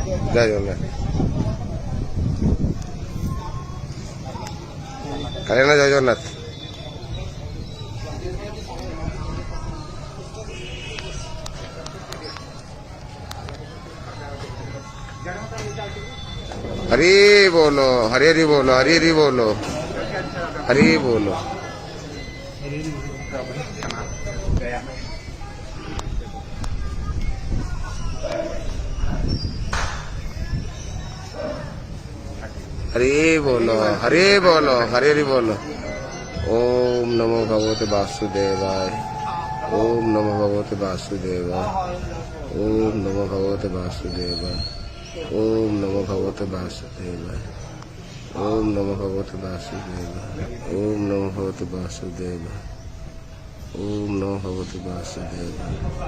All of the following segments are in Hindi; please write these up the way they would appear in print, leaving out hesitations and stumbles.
जय जगन्नाथ कल्याण जय जगन्नाथ हरि बोलो हरि हरि बोलो हरि हरि बोलो हरि बोलो हरि बोलो हरि बोलो हरि हरि बोलो ओम नमो भगवते वासुदेवाय ओम नमो भगवते वासुदेवाय ओम नमो भगवते वासुदेवाय ओम नमो भगवते वासुदेवाय ओम नमो भगवते वासुदेवाय ओम नमो भगवते वासुदेवाय ओम नमो भगवते वासुदेवाय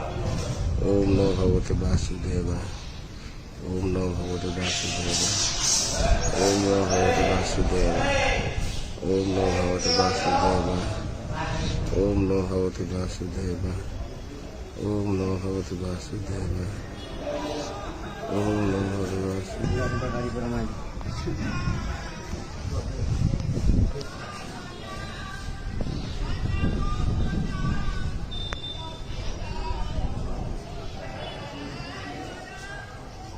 ओम नमो भगवते वासुदेवाय ओम नमो भगवते वासुदेवाय ओम नमो भगवते वासुदेवाय ओम नमो भगवते वासुदेवाय ओम नमो भगवते वासुदेवाय ओम नमो भगवते वासुदेवाय ओम नमो भगवते वासुदेवाय